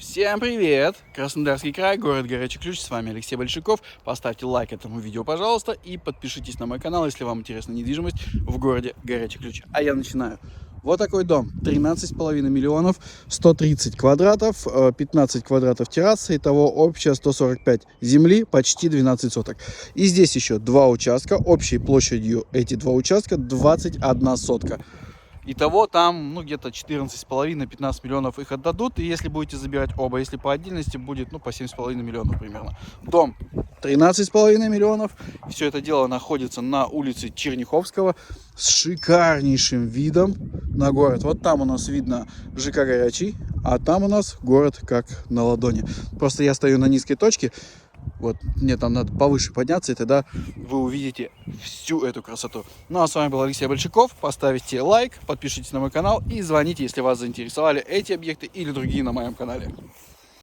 Всем привет! Краснодарский край, город Горячий Ключ, с вами Алексей Большаков. Поставьте лайк этому видео, пожалуйста, и подпишитесь на мой канал, если вам интересна недвижимость в городе Горячий Ключ. А я начинаю. Вот такой дом, 13,5 миллионов, 130 квадратов, 15 квадратов террасы, итого общая 145 земли, почти 12 соток. И здесь еще два участка, общей площадью эти два участка 21 сотка. Итого там, где-то 14,5-15 миллионов их отдадут. И если будете забирать оба, если по отдельности, будет, по 7,5 миллионов примерно. Дом 13,5 миллионов. Все это дело находится на улице Черняховского с шикарнейшим видом на город. Вот там у нас видно ЖК Горячий, а там у нас город как на ладони. Просто я стою на низкой точке. Вот, мне там надо повыше подняться, и тогда вы увидите всю эту красоту. Ну а с вами был Алексей Большаков. Поставьте лайк, подпишитесь на мой канал и звоните, если вас заинтересовали эти объекты или другие на моем канале.